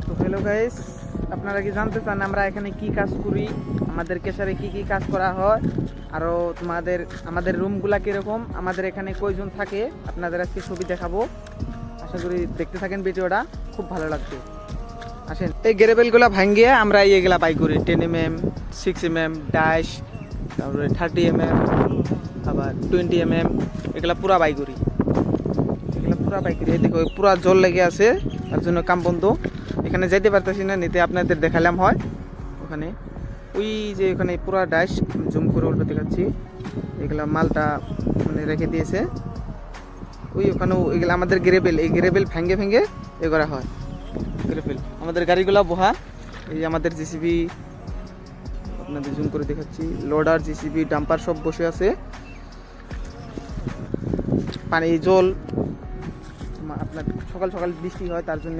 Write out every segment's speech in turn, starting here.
তো hello guys, আপনারা কি জানতে চান আমরা এখানে কি কাজ করি, আমাদের কেশারে কি কি কাজ করা হয়, আরও আমাদের রুমগুলা কীরকম, আমাদের এখানে কয়জন থাকে, আপনাদের আজকে ছবি দেখাবো। আশা করি দেখতে থাকেন ভিডিওটা, খুব ভালো লাগবে। আসেন, এই গ্রেবেলগুলা ভাঙ্গিয়ে আমরা এইগুলা বাই করি 10 mm, 6 mm ডাইশ, তারপরে 30 mm, আবার 20 mm, এগুলা পুরা বাই করি। এগুলা পুরা বাই করি। এদিকে পুরা জল লেগে আছে, তার জন্য কাম বন্ধ। এখানে যাইতে পারতেছি না, নিতে আপনাদের দেখালাম হয় ওখানে। ওই যে ওখানে পুরা ডাইশ জুম করে উল্টো দেখাচ্ছি, এগুলা মালটা মানে রেখে দিয়েছে ওই ওখানেও। এগুলো আমাদের গ্রেবেল, এই গ্রেবেল ভেঙে ভেঙে এ করা হয় গ্রেবেল। আমাদের গাড়িগুলা বহা, এই আমাদের জিসিবি আপনাদের জুম করে দেখাচ্ছি, লোডার জিসিবি ডাম্পার সব বসে আছে। পানি জল আপনার সকাল সকাল বৃষ্টি হয়, তার জন্য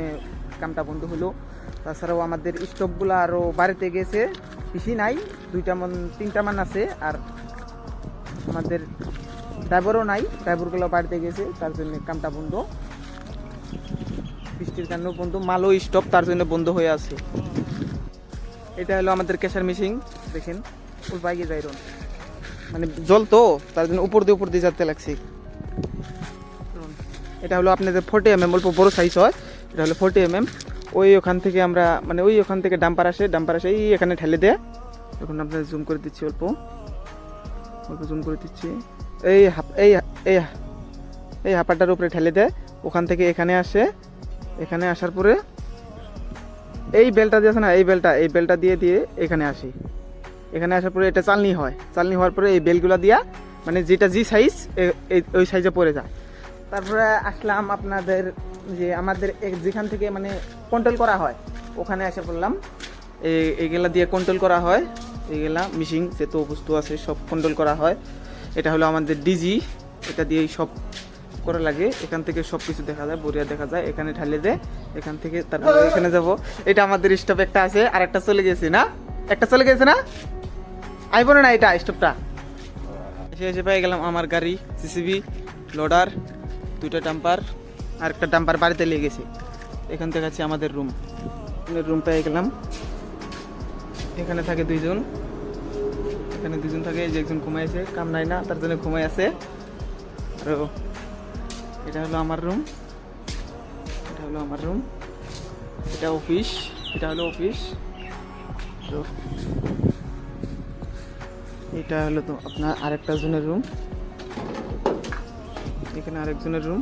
কামটা বন্ধ হলো। তাছাড়াও আমাদের স্টকগুলো আরও বাড়িতে গেছে, বেশি নাই, 3টা মান আছে। আর আমাদের ড্রাইভারও নাই, ড্রাইভারগুলো বাড়িতে গেছে, তার জন্য কামটা বন্ধ। বৃষ্টির কারণেও বন্ধ, মালও স্টপ, তার জন্য বন্ধ হয়ে আছে। এটা হলো আমাদের ক্যাশার মেশিন, দেখেন ওর বাইকে যাই মানে জল তো, তার জন্য উপর দিয়ে যেতে লাগছে। এটা হলো আপনাদের 40 mm, অল্প বড় সাইজ হয়। এটা হলো 40 mm। ওখান থেকে আমরা মানে ওখান থেকে ডাম্পার আসে এই এখানে ঠেলে দেয়। এখন আপনাদের জুম করে দিচ্ছি, অল্প জুম করে দিচ্ছি। এই হাঁপাটার উপরে ঠেলে দেয়, ওখান থেকে এখানে আসে। এখানে আসার পরে এই বেলটা দিয়ে আছে না, এই বেলটা দিয়ে এখানে আসি। এখানে আসার পরে এটা চালনি হয়, চালনি হওয়ার পরে এই বেলগুলো দিয়া মানে যেটা জি সাইজ ওই সাইজে পড়ে যায়। তারপরে আসলাম আপনাদের যে আমাদের যেখান থেকে মানে কন্ট্রোল করা হয়, ওখানে এসে পড়লাম। এইগুলা দিয়ে কন্ট্রোল করা হয়, এইগুলা মিশিং যত বস্তু আছে সব কন্ট্রোল করা হয়। এটা হলো আমাদের ডিজি, এটা দিয়েই সব করা লাগে। এখান থেকে সব কিছু দেখা যায়, বরিয়া দেখা যায়। এখানে ঢালে দেয়, এখান থেকে তারপরে এখানে যাব। এটা আমাদের স্টপ একটা আছে, আর একটা চলে গেছে না, আইব না এটা স্টপটা। এসে পেয়ে গেলাম আমার গাড়ি, সিসিবি, লোডার, 2টা ডাম্পার, আর একটা ডাম্পার বাড়িতে লেগে গেছে। এখান থেকে আছে আমাদের রুম পেয়ে গেলাম। এখানে থাকে 2জন, এখানে 2জন থাকে। এই যে একজন ঘুমাইছে, কাম নাই না, তার জন্য ঘুমাই আছে। আর এটা হলো আমার রুম, এটা অফিস, এটা হলো এটা হলো তো আপনার আরেকটা জনের রুম, এখানে আরেকজনের রুম।